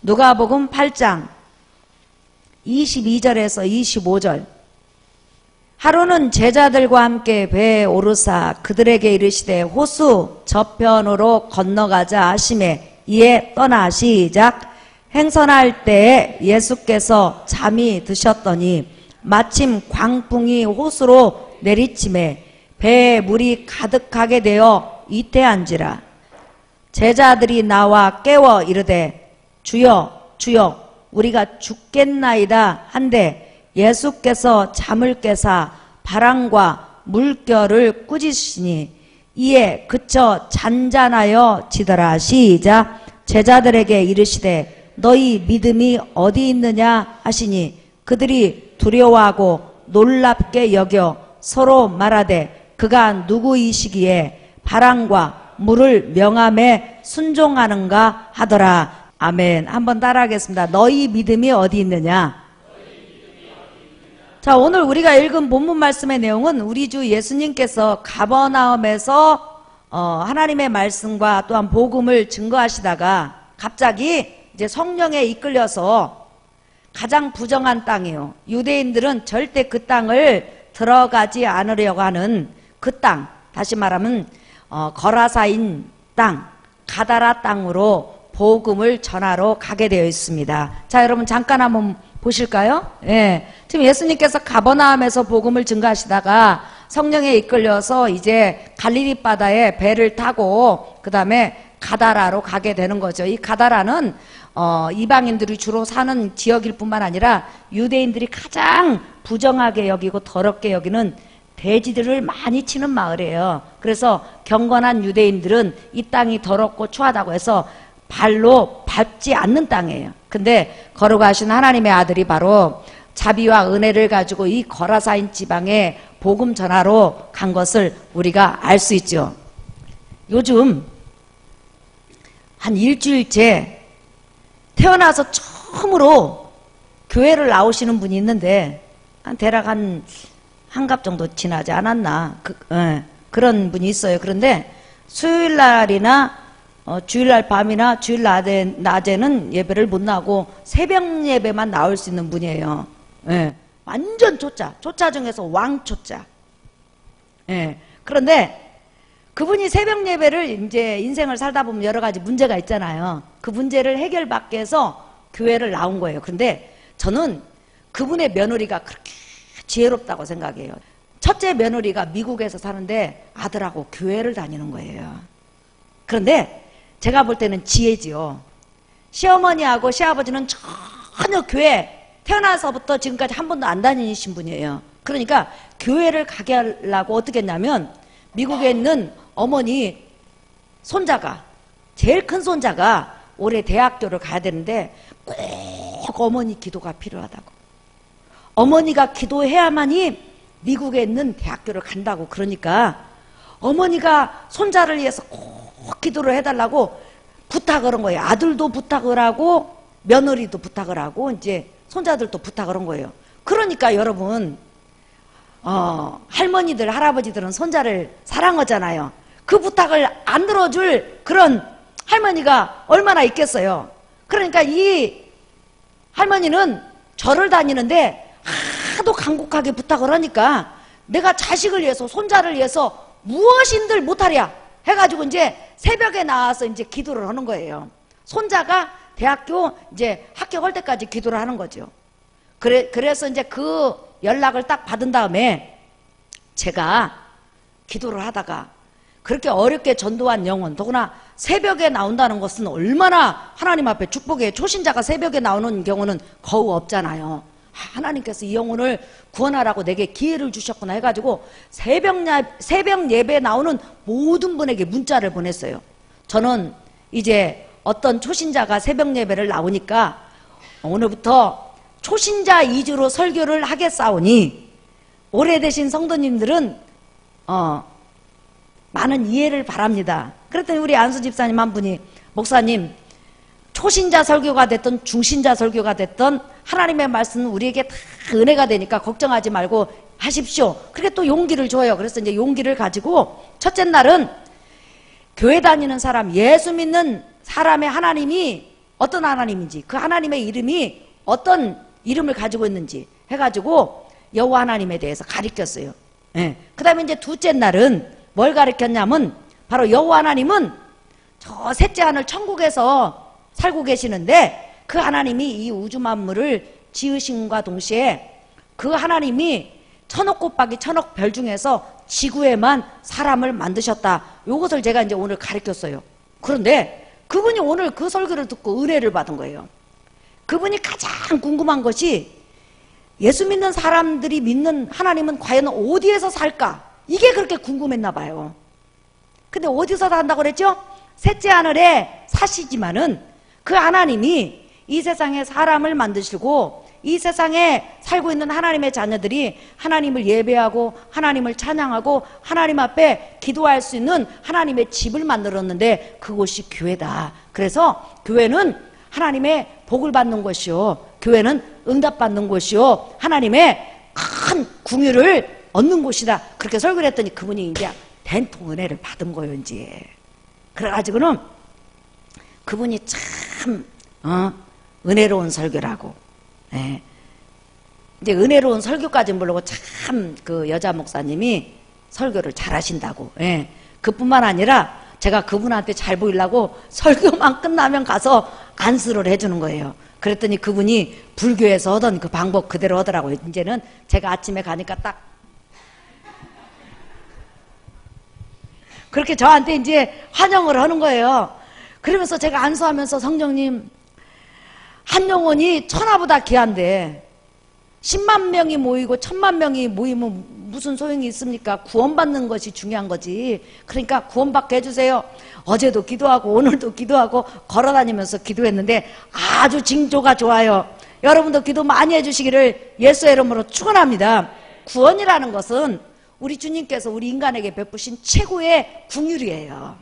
누가복음 8장 22절에서 25절. 하루는 제자들과 함께 배에 오르사 그들에게 이르시되 호수 저편으로 건너가자 하시매 이에 떠나 시작. 행선할 때에 예수께서 잠이 드셨더니 마침 광풍이 호수로 내리침에 배에 물이 가득하게 되어 이태한지라. 제자들이 나와 깨워 이르되 주여 주여 우리가 죽겠나이다 한데 예수께서 잠을 깨사 바람과 물결을 꾸짖으시니 이에 그쳐 잔잔하여 지더라. 시작. 제자들에게 이르시되 너희 믿음이 어디 있느냐 하시니 그들이 두려워하고 놀랍게 여겨 서로 말하되 그가 누구이시기에 바람과 물을 명함에 순종하는가 하더라. 아멘. 한번 따라하겠습니다. 너희 믿음이 어디 있느냐? 자, 오늘 우리가 읽은 본문 말씀의 내용은 우리 주 예수님께서 가버나움에서 하나님의 말씀과 또한 복음을 증거하시다가 갑자기 이제 성령에 이끌려서 가장 부정한 땅이에요. 유대인들은 절대 그 땅을 들어가지 않으려고 하는 그 땅, 다시 말하면 거라사인 땅, 가다라 땅으로 복음을 전하러 가게 되어 있습니다. 자, 여러분 잠깐 한번 보실까요? 예. 지금 예수님께서 가버나움에서 복음을 증거하시다가 성령에 이끌려서 이제 갈릴리 바다에 배를 타고 그 다음에 가다라로 가게 되는 거죠. 이 가다라는 이방인들이 주로 사는 지역일 뿐만 아니라 유대인들이 가장 부정하게 여기고 더럽게 여기는 돼지들을 많이 치는 마을이에요. 그래서 경건한 유대인들은 이 땅이 더럽고 추하다고 해서 발로 밟지 않는 땅이에요. 근데 거룩하신 하나님의 아들이 바로 자비와 은혜를 가지고 이 거라사인 지방에 복음 전하러 간 것을 우리가 알 수 있죠. 요즘 한 일주일째 태어나서 처음으로 교회를 나오시는 분이 있는데 대략 한 한갑 정도 지나지 않았나 그런 분이 있어요. 그런데 수요일날이나 주일날 밤이나 주일 낮에는 예배를 못 나오고 새벽 예배만 나올 수 있는 분이에요. 완전 초짜 중에서 왕초짜. 그런데 그분이 새벽 예배를 이제 인생을 살다 보면 여러 가지 문제가 있잖아요. 그 문제를 해결받기 위해서 교회를 나온 거예요. 그런데 저는 그분의 며느리가 그렇게 지혜롭다고 생각해요. 첫째 며느리가 미국에서 사는데 아들하고 교회를 다니는 거예요. 그런데 제가 볼 때는 지혜지요. 시어머니하고 시아버지는 전혀 교회 태어나서부터 지금까지 한 번도 안 다니신 분이에요. 그러니까 교회를 가게 하려고 어떻게 했냐면 미국에 있는 어머니 손자가 제일 큰 손자가 올해 대학교를 가야 되는데 꼭 어머니 기도가 필요하다고. 어머니가 기도해야만이 미국에 있는 대학교를 간다고. 그러니까 어머니가 손자를 위해서 꼭 기도를 해달라고 부탁을 한 거예요. 아들도 부탁을 하고 며느리도 부탁을 하고 이제 손자들도 부탁을 한 거예요. 그러니까 여러분 할머니들 할아버지들은 손자를 사랑하잖아요. 그 부탁을 안 들어줄 그런 할머니가 얼마나 있겠어요. 그러니까 이 할머니는 절을 다니는데 하도 간곡하게 부탁을 하니까 내가 자식을 위해서 손자를 위해서 무엇인들 못하랴 해가지고 이제 새벽에 나와서 이제 기도를 하는 거예요. 손자가 대학교 이제 합격할 때까지 기도를 하는 거죠. 그래서 이제 그 연락을 딱 받은 다음에 제가 기도를 하다가 그렇게 어렵게 전도한 영혼, 더구나 새벽에 나온다는 것은 얼마나 하나님 앞에 축복이에요. 초신자가 새벽에 나오는 경우는 거의 없잖아요. 하나님께서 이 영혼을 구원하라고 내게 기회를 주셨구나 해가지고 새벽 예배에 나오는 모든 분에게 문자를 보냈어요. 저는 이제 어떤 초신자가 새벽 예배를 나오니까 오늘부터 초신자 위주로 설교를 하겠사오니 오래되신 성도님들은 많은 이해를 바랍니다. 그랬더니 우리 안수 집사님 한 분이 목사님 초신자 설교가 됐던 중신자 설교가 됐던 하나님의 말씀은 우리에게 다 은혜가 되니까 걱정하지 말고 하십시오. 그렇게 또 용기를 줘요. 그래서 이제 용기를 가지고 첫째 날은 교회 다니는 사람, 예수 믿는 사람의 하나님이 어떤 하나님인지, 그 하나님의 이름이 어떤 이름을 가지고 있는지 해가지고 여호와 하나님에 대해서 가르쳤어요. 예. 그 다음에 이제 둘째 날은 뭘 가르쳤냐면 바로 여호와 하나님은 저 셋째 하늘 천국에서 살고 계시는데 그 하나님이 이 우주 만물을 지으심과 동시에 그 하나님이 천억 곱하기 천억 별 중에서 지구에만 사람을 만드셨다. 요것을 제가 이제 오늘 가르쳤어요. 그런데 그분이 오늘 그 설교를 듣고 은혜를 받은 거예요. 그분이 가장 궁금한 것이 예수 믿는 사람들이 믿는 하나님은 과연 어디에서 살까? 이게 그렇게 궁금했나 봐요. 근데 어디서 산다고 그랬죠? 셋째 하늘에 사시지만은 그 하나님이 이 세상에 사람을 만드시고 이 세상에 살고 있는 하나님의 자녀들이 하나님을 예배하고 하나님을 찬양하고 하나님 앞에 기도할 수 있는 하나님의 집을 만들었는데 그곳이 교회다. 그래서 교회는 하나님의 복을 받는 곳이요, 교회는 응답받는 곳이요, 하나님의 큰 궁유를 얻는 곳이다. 그렇게 설교를 했더니 그분이 이제 된통 은혜를 받은 거예요. 이제 그래가지고는 그분이 참 은혜로운 설교라고, 예. 이제 은혜로운 설교까지는 모르고 참 그 여자 목사님이 설교를 잘하신다고, 예. 그뿐만 아니라 제가 그분한테 잘 보이려고 설교만 끝나면 가서 안수를 해주는 거예요. 그랬더니 그분이 불교에서 하던 그 방법 그대로 하더라고요. 이제는 제가 아침에 가니까 딱 그렇게 저한테 이제 환영을 하는 거예요. 그러면서 제가 안수하면서 성령님, 한 영혼이 천하보다 귀한데 10만 명이 모이고 1000만 명이 모이면 무슨 소용이 있습니까? 구원받는 것이 중요한 거지. 그러니까 구원받게 해주세요. 어제도 기도하고 오늘도 기도하고 걸어다니면서 기도했는데 아주 징조가 좋아요. 여러분도 기도 많이 해주시기를 예수의 이름으로 축원합니다. 구원이라는 것은 우리 주님께서 우리 인간에게 베푸신 최고의 긍휼이에요.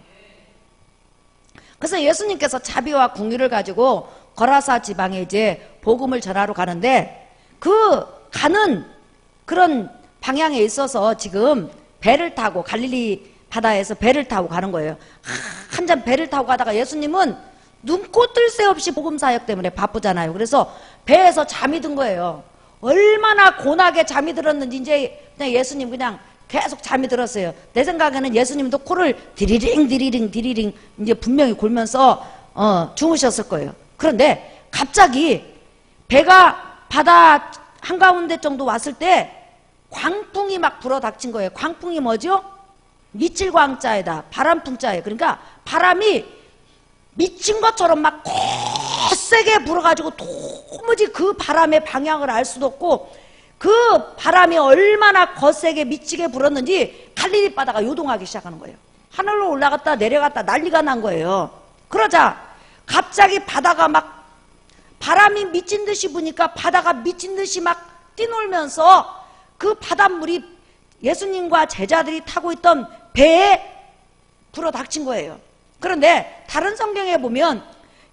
그래서 예수님께서 자비와 긍휼을 가지고 거라사 지방에 이제 복음을 전하러 가는데 그 가는 그런 방향에 있어서 지금 배를 타고 갈릴리 바다에서 배를 타고 가는 거예요. 한 잔 배를 타고 가다가 예수님은 눈코 뜰 새 없이 복음 사역 때문에 바쁘잖아요. 그래서 배에서 잠이 든 거예요. 얼마나 고나게 잠이 들었는지 이제 그냥 예수님 그냥 계속 잠이 들었어요. 내 생각에는 예수님도 코를 디리링 디리링 디리링 이제 분명히 골면서 주무셨을 거예요. 그런데 갑자기 배가 바다 한가운데 정도 왔을 때 광풍이 막 불어닥친 거예요. 광풍이 뭐죠? 미칠광자에다 바람풍자에, 그러니까 바람이 미친 것처럼 막 거세게 불어가지고 도무지 그 바람의 방향을 알 수도 없고 그 바람이 얼마나 거세게 미치게 불었는지 갈릴리 바다가 요동하기 시작하는 거예요. 하늘로 올라갔다 내려갔다 난리가 난 거예요. 그러자 갑자기 바다가 막 바람이 미친 듯이 부니까 바다가 미친 듯이 막 뛰놀면서 그 바닷물이 예수님과 제자들이 타고 있던 배에 불어닥친 거예요. 그런데 다른 성경에 보면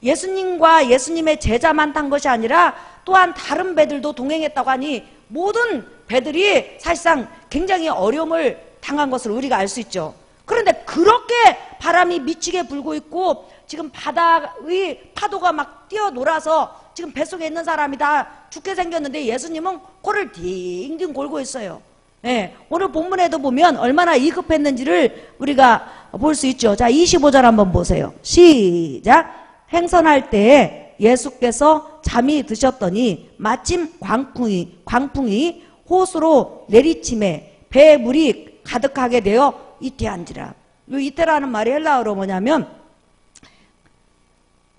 예수님과 예수님의 제자만 탄 것이 아니라 또한 다른 배들도 동행했다고 하니 모든 배들이 사실상 굉장히 어려움을 당한 것을 우리가 알 수 있죠. 그런데 그렇게 바람이 미치게 불고 있고 지금 바다의 파도가 막 뛰어놀아서 지금 뱃속에 있는 사람이 다 죽게 생겼는데 예수님은 코를 딩딩 골고 있어요. 예, 오늘 본문에도 보면 얼마나 위급했는지를 우리가 볼 수 있죠. 자, 25절 한번 보세요. 시작. 행선할 때에 예수께서 잠이 드셨더니 마침 광풍이 호수로 내리침에 배에 물이 가득하게 되어 이태한지라. 이 이태라는 말이 헬라어로 뭐냐면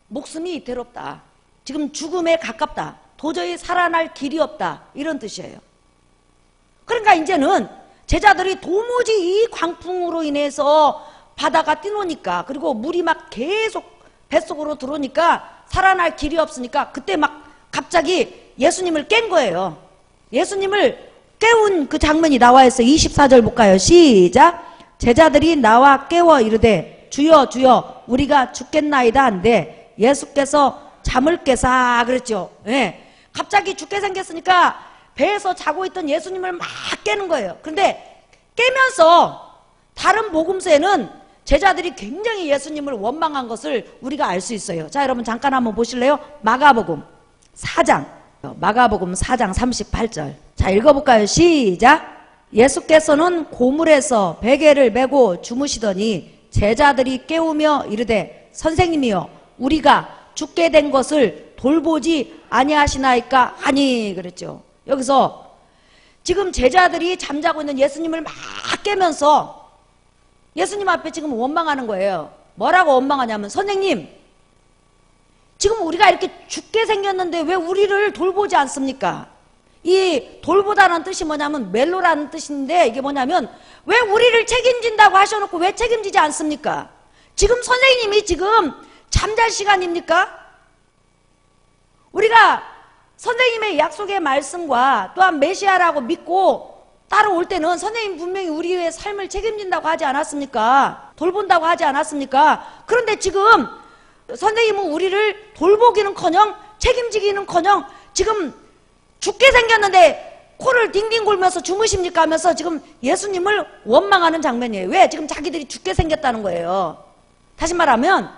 목숨이 이태롭다. 지금 죽음에 가깝다. 도저히 살아날 길이 없다. 이런 뜻이에요. 그러니까 이제는 제자들이 도무지 이 광풍으로 인해서 바다가 뛰노니까 그리고 물이 막 계속 뱃속으로 들어오니까 살아날 길이 없으니까 그때 막 갑자기 예수님을 깬 거예요. 예수님을 깨운 그 장면이 나와 있어요. 24절 볼까요? 시작. 제자들이 나와 깨워 이르되 주여 주여 우리가 죽겠나이다 한데 예수께서 잠을 깨사 그랬죠. 예. 갑자기 죽게 생겼으니까 배에서 자고 있던 예수님을 막 깨는 거예요. 그런데 깨면서 다른 복음서에는 제자들이 굉장히 예수님을 원망한 것을 우리가 알 수 있어요. 자, 여러분 잠깐 한번 보실래요? 마가복음 4장 38절. 자, 읽어볼까요? 시작. 예수께서는 고물에서 베개를 메고 주무시더니 제자들이 깨우며 이르되 선생님이여 우리가 죽게 된 것을 돌보지 아니하시나이까 하니 그랬죠. 여기서 지금 제자들이 잠자고 있는 예수님을 막 깨면서 예수님 앞에 지금 원망하는 거예요. 뭐라고 원망하냐면 선생님 지금 우리가 이렇게 죽게 생겼는데 왜 우리를 돌보지 않습니까? 이 돌보다는 뜻이 뭐냐면 멜로라는 뜻인데 이게 뭐냐면 왜 우리를 책임진다고 하셔놓고 왜 책임지지 않습니까? 지금 선생님이 지금 잠잘 시간입니까? 우리가 선생님의 약속의 말씀과 또한 메시아라고 믿고 따라올 때는 선생님 분명히 우리의 삶을 책임진다고 하지 않았습니까? 돌본다고 하지 않았습니까? 그런데 지금 선생님은 우리를 돌보기는커녕 책임지기는커녕 지금 죽게 생겼는데 코를 딩딩 골면서 주무십니까 하면서 지금 예수님을 원망하는 장면이에요. 왜? 지금 자기들이 죽게 생겼다는 거예요. 다시 말하면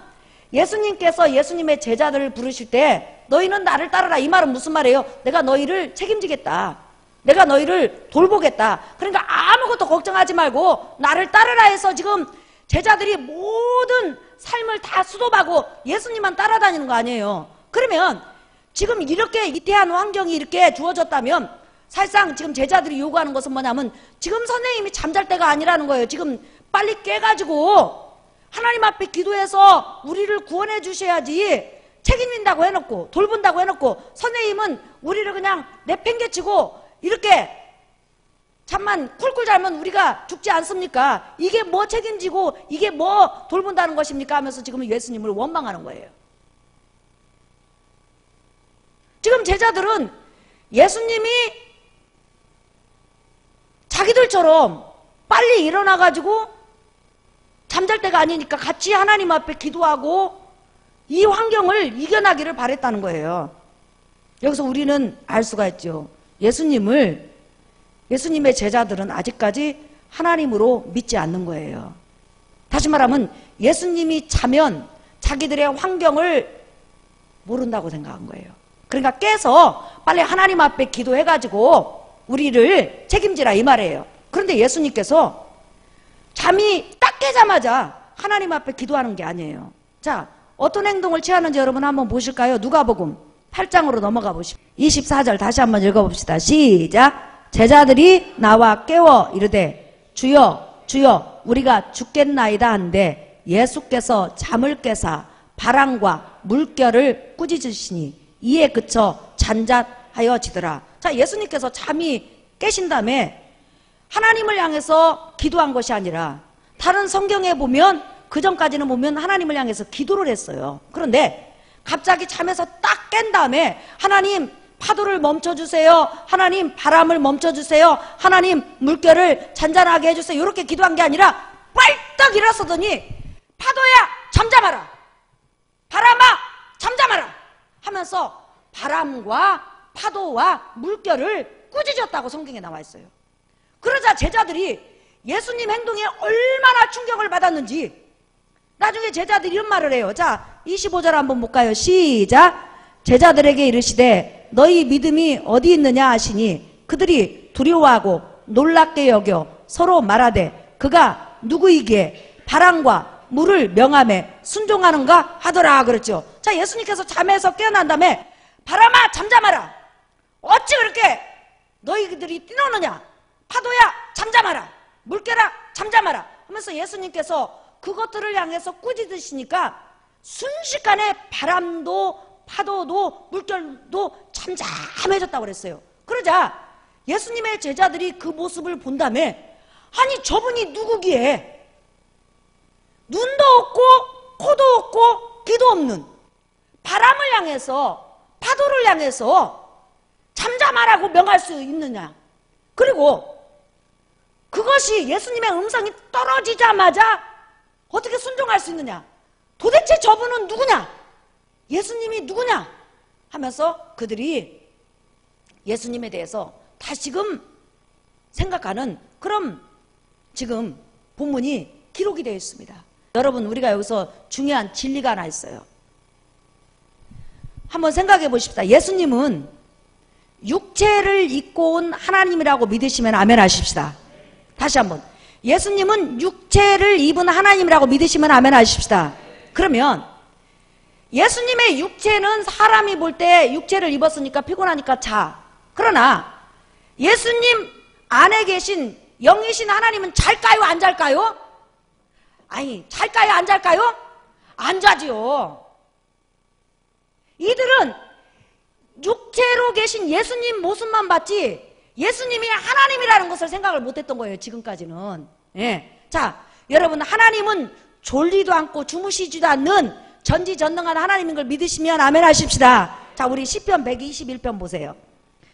예수님께서 예수님의 제자들을 부르실 때 너희는 나를 따르라 이 말은 무슨 말이에요? 내가 너희를 책임지겠다. 내가 너희를 돌보겠다. 그러니까 아무것도 걱정하지 말고 나를 따르라 해서 지금 제자들이 모든 삶을 다 수도하고 예수님만 따라다니는 거 아니에요. 그러면 지금 이렇게 위태한 환경이 이렇게 주어졌다면 사실상 지금 제자들이 요구하는 것은 뭐냐면 지금 선생님이 잠잘 때가 아니라는 거예요. 지금 빨리 깨가지고 하나님 앞에 기도해서 우리를 구원해 주셔야지 책임진다고 해놓고 돌본다고 해놓고 선생님은 우리를 그냥 내팽개치고 이렇게 잠만 쿨쿨 자면 우리가 죽지 않습니까? 이게 뭐 책임지고 이게 뭐 돌본다는 것입니까? 하면서 지금 예수님을 원망하는 거예요. 지금 제자들은 예수님이 자기들처럼 빨리 일어나가지고 잠잘 때가 아니니까 같이 하나님 앞에 기도하고 이 환경을 이겨나기를 바랬다는 거예요. 여기서 우리는 알 수가 있죠. 예수님의 제자들은 아직까지 하나님으로 믿지 않는 거예요. 다시 말하면 예수님이 자면 자기들의 환경을 모른다고 생각한 거예요. 그러니까 깨서 빨리 하나님 앞에 기도해가지고 우리를 책임지라 이 말이에요. 그런데 예수님께서 잠이 딱 깨자마자 하나님 앞에 기도하는 게 아니에요. 자, 어떤 행동을 취하는지 여러분 한번 보실까요? 누가복음 8장으로 넘어가 보십시오. 24절 다시 한번 읽어봅시다. 시작. 제자들이 나와 깨워 이르되 주여 주여 우리가 죽겠나이다 한데 예수께서 잠을 깨사 바람과 물결을 꾸짖으시니 이에 그쳐 잔잔하여지더라. 자, 예수님께서 잠이 깨신 다음에 하나님을 향해서 기도한 것이 아니라 다른 성경에 보면 그 전까지는 보면 하나님을 향해서 기도를 했어요. 그런데 갑자기 잠에서 딱 깬 다음에 하나님 파도를 멈춰주세요. 하나님 바람을 멈춰주세요. 하나님 물결을 잔잔하게 해주세요. 이렇게 기도한 게 아니라 빨딱 일어서더니 파도야 잠잠하라. 바람아 잠잠하라 하면서 바람과 파도와 물결을 꾸짖었다고 성경에 나와 있어요. 그러자 제자들이 예수님 행동에 얼마나 충격을 받았는지 나중에 제자들이 이런 말을 해요. 자, 25절 한번 볼까요? 시작. 제자들에게 이르시되 너희 믿음이 어디 있느냐 하시니 그들이 두려워하고 놀랍게 여겨 서로 말하되 그가 누구이기에 바람과 물을 명함에 순종하는가 하더라 그랬죠. 자, 예수님께서 잠에서 깨어난 다음에 바람아 잠잠하라. 어찌 그렇게 너희들이 뛰노느냐. 파도야 잠잠하라. 물결아 잠잠하라 하면서 예수님께서 그것들을 향해서 꾸짖으시니까 순식간에 바람도 파도도 물결도 잠잠해졌다고 그랬어요. 그러자 예수님의 제자들이 그 모습을 본 다음에 아니 저분이 누구기에 눈도 없고 코도 없고 귀도 없는 바람을 향해서 파도를 향해서 잠잠하라고 명할 수 있느냐. 그리고 그것이 예수님의 음성이 떨어지자마자 어떻게 순종할 수 있느냐. 도대체 저분은 누구냐. 예수님이 누구냐 하면서 그들이 예수님에 대해서 다시금 생각하는 그런 지금 본문이 기록이 되어 있습니다. 여러분, 우리가 여기서 중요한 진리가 하나 있어요. 한번 생각해 보십시다. 예수님은 육체를 입고 온 하나님이라고 믿으시면 아멘 하십시다. 다시 한번. 예수님은 육체를 입은 하나님이라고 믿으시면 아멘 하십시다. 그러면 예수님의 육체는 사람이 볼 때 육체를 입었으니까 피곤하니까 자. 그러나 예수님 안에 계신 영이신 하나님은 잘까요? 안 잘까요? 아니, 잘까요? 안 잘까요? 안 자지요. 이들은 육체로 계신 예수님 모습만 봤지 예수님이 하나님이라는 것을 생각을 못했던 거예요. 지금까지는. 예. 자, 여러분, 하나님은 졸리도 않고 주무시지도 않는 전지전능한 하나님인 걸 믿으시면 아멘 하십시다. 자, 우리 시편 121편 보세요.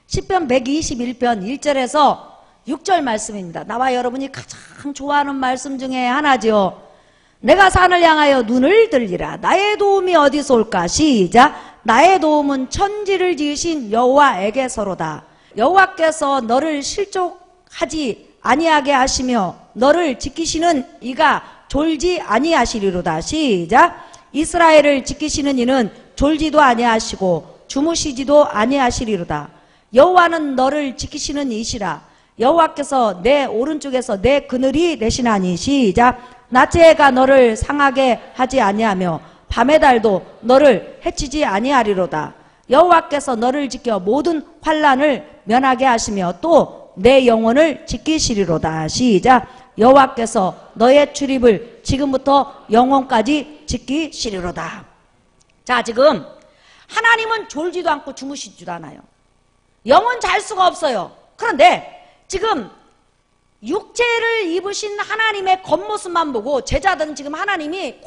시편 121편 1절에서 6절 말씀입니다. 나와 여러분이 가장 좋아하는 말씀 중에 하나죠. 내가 산을 향하여 눈을 들리라. 나의 도움이 어디서 올까? 시작. 나의 도움은 천지를 지으신 여호와에게서로다. 여호와께서 너를 실족하지 아니하게 하시며 너를 지키시는 이가 졸지 아니하시리로다. 시작. 이스라엘을 지키시는 이는 졸지도 아니하시고 주무시지도 아니하시리로다. 여호와는 너를 지키시는 이시라. 여호와께서 내 오른쪽에서 내 그늘이 되시나니. 시작. 낮의 해가 너를 상하게 하지 아니하며 밤의 달도 너를 해치지 아니하리로다. 여호와께서 너를 지켜 모든 환난을 면하게 하시며 또 내 영혼을 지키시리로다. 시작. 여호와께서 너의 출입을 지금부터 영원까지 지키시리로다. 자, 지금 하나님은 졸지도 않고 주무시지도 않아요. 영은 잘 수가 없어요. 그런데 지금 육체를 입으신 하나님의 겉모습만 보고 제자들은 지금 하나님이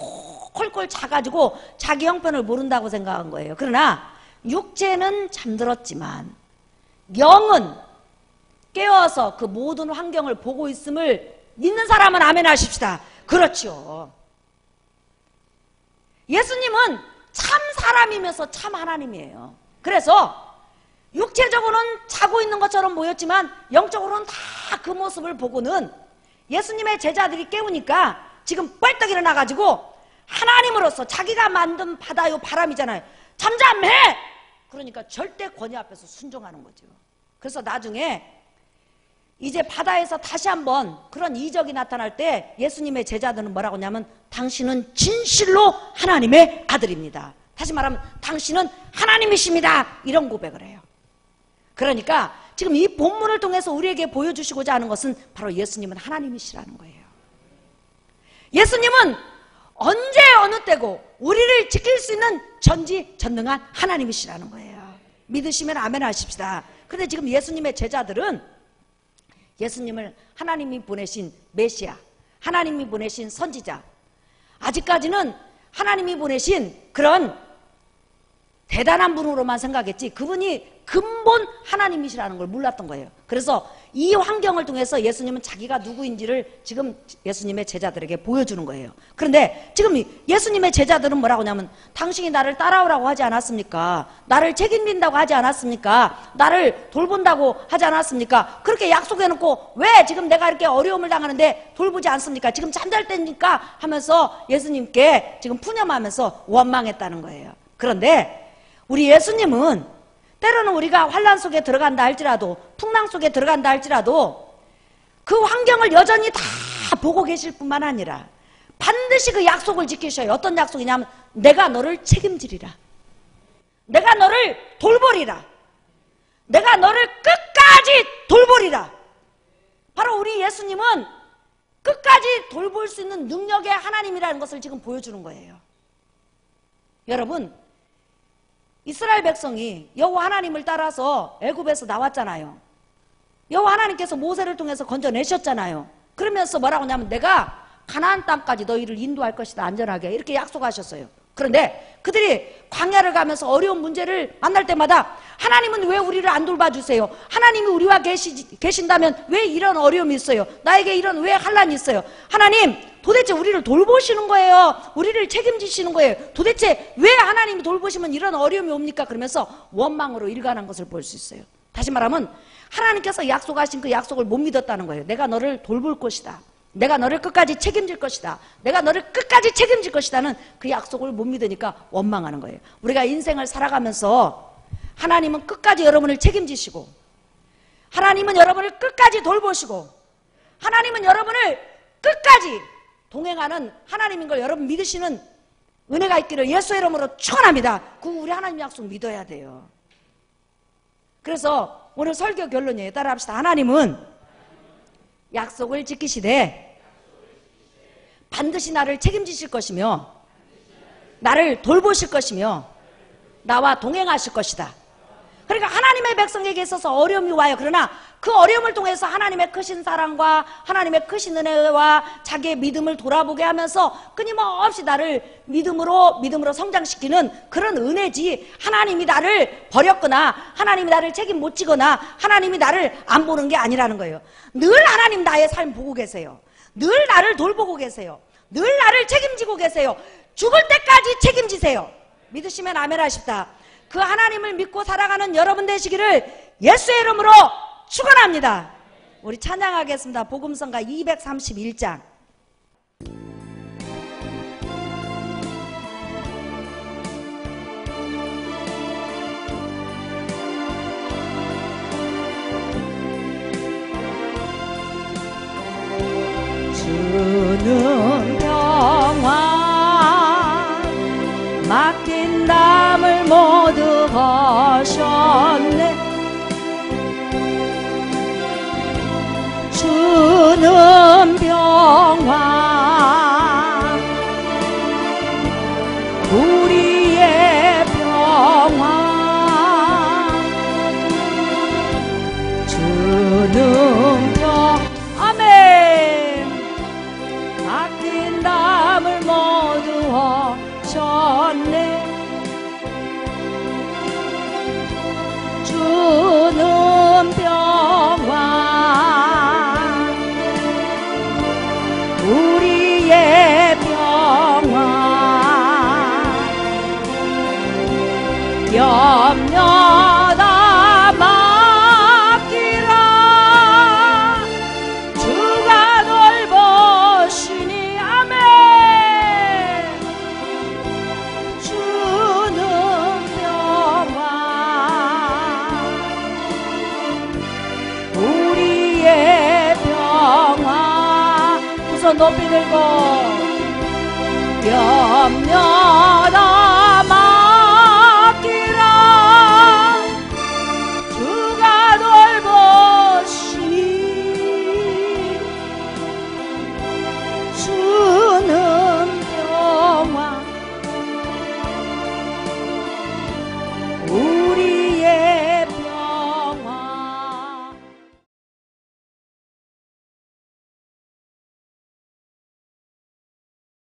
콜콜 자가지고 자기 형편을 모른다고 생각한 거예요. 그러나 육체는 잠들었지만 영은 깨어서 그 모든 환경을 보고 있음을 믿는 사람은 아멘 하십시다. 그렇죠. 예수님은 참 사람이면서 참 하나님이에요. 그래서 육체적으로는 자고 있는 것처럼 보였지만 영적으로는 다 그 모습을 보고는 예수님의 제자들이 깨우니까 지금 뻘떡 일어나가지고 하나님으로서 자기가 만든 바다요 바람이잖아요. 잠잠해! 그러니까 절대 권위 앞에서 순종하는 거죠. 그래서 나중에 이제 바다에서 다시 한번 그런 이적이 나타날 때 예수님의 제자들은 뭐라고 하냐면 당신은 진실로 하나님의 아들입니다. 다시 말하면 당신은 하나님이십니다. 이런 고백을 해요. 그러니까 지금 이 본문을 통해서 우리에게 보여주시고자 하는 것은 바로 예수님은 하나님이시라는 거예요. 예수님은 언제 어느 때고 우리를 지킬 수 있는 전지전능한 하나님이시라는 거예요. 믿으시면 아멘 하십시다. 그런데 지금 예수님의 제자들은 예수님을 하나님이 보내신 메시아, 하나님이 보내신 선지자, 아직까지는 하나님이 보내신 그런 대단한 분으로만 생각했지 그분이 근본 하나님이시라는 걸 몰랐던 거예요. 그래서 이 환경을 통해서 예수님은 자기가 누구인지를 지금 예수님의 제자들에게 보여주는 거예요. 그런데 지금 예수님의 제자들은 뭐라고 하냐면 당신이 나를 따라오라고 하지 않았습니까? 나를 책임진다고 하지 않았습니까? 나를 돌본다고 하지 않았습니까? 그렇게 약속해놓고 왜 지금 내가 이렇게 어려움을 당하는데 돌보지 않습니까? 지금 잠잘 때니까 하면서 예수님께 지금 푸념하면서 원망했다는 거예요. 그런데 우리 예수님은 때로는 우리가 환난 속에 들어간다 할지라도 풍랑 속에 들어간다 할지라도 그 환경을 여전히 다 보고 계실 뿐만 아니라 반드시 그 약속을 지키셔요. 어떤 약속이냐면 내가 너를 책임지리라. 내가 너를 돌보리라. 내가 너를 끝까지 돌보리라. 바로 우리 예수님은 끝까지 돌볼 수 있는 능력의 하나님이라는 것을 지금 보여주는 거예요. 여러분, 이스라엘 백성이 여호와 하나님을 따라서 애굽에서 나왔잖아요. 여호와 하나님께서 모세를 통해서 건져내셨잖아요. 그러면서 뭐라고 하냐면 내가 가나안 땅까지 너희를 인도할 것이다. 안전하게 이렇게 약속하셨어요. 그런데 그들이 광야를 가면서 어려운 문제를 만날 때마다 하나님은 왜 우리를 안 돌봐주세요? 하나님이 우리와 계신다면 왜 이런 어려움이 있어요? 나에게 이런 왜 환난이 있어요? 하나님 도대체 우리를 돌보시는 거예요? 우리를 책임지시는 거예요? 도대체 왜 하나님이 돌보시면 이런 어려움이 옵니까? 그러면서 원망으로 일관한 것을 볼 수 있어요. 다시 말하면 하나님께서 약속하신 그 약속을 못 믿었다는 거예요. 내가 너를 돌볼 것이다. 내가 너를 끝까지 책임질 것이다. 내가 너를 끝까지 책임질 것이다는 그 약속을 못 믿으니까 원망하는 거예요. 우리가 인생을 살아가면서 하나님은 끝까지 여러분을 책임지시고, 하나님은 여러분을 끝까지 돌보시고, 하나님은 여러분을 끝까지 동행하는 하나님인 걸 여러분 믿으시는 은혜가 있기를 예수의 이름으로 축원합니다. 그 우리 하나님 약속 믿어야 돼요. 그래서 오늘 설교 결론이에요. 따라합시다. 하나님은 약속을 지키시되 반드시 나를 책임지실 것이며 나를 돌보실 것이며 나와 동행하실 것이다. 그러니까 하나님의 백성에게 있어서 어려움이 와요. 그러나 그 어려움을 통해서 하나님의 크신 사랑과 하나님의 크신 은혜와 자기의 믿음을 돌아보게 하면서 끊임없이 나를 믿음으로 성장시키는 그런 은혜지, 하나님이 나를 버렸거나 하나님이 나를 책임 못 지거나 하나님이 나를 안 보는 게 아니라는 거예요. 늘 하나님 나의 삶 보고 계세요. 늘 나를 돌보고 계세요. 늘 나를 책임지고 계세요. 죽을 때까지 책임지세요. 믿으시면 아멘 하십다. 그 하나님을 믿고 살아가는 여러분 되시기를 예수의 이름으로 축원합니다. 우리 찬양하겠습니다. 복음성가 231장. 주는 평안 맡긴 담을 모두 거셨네. 주는 평안 우리의 평안 주는 평안 아멘. 맡긴 담을 모두 하셨네. 주는 평안 우리의 평안 염려다 맡기라. 주가 돌보시니 아멘. 주는 평안 우리의 평안 두 손 높이 들고 염려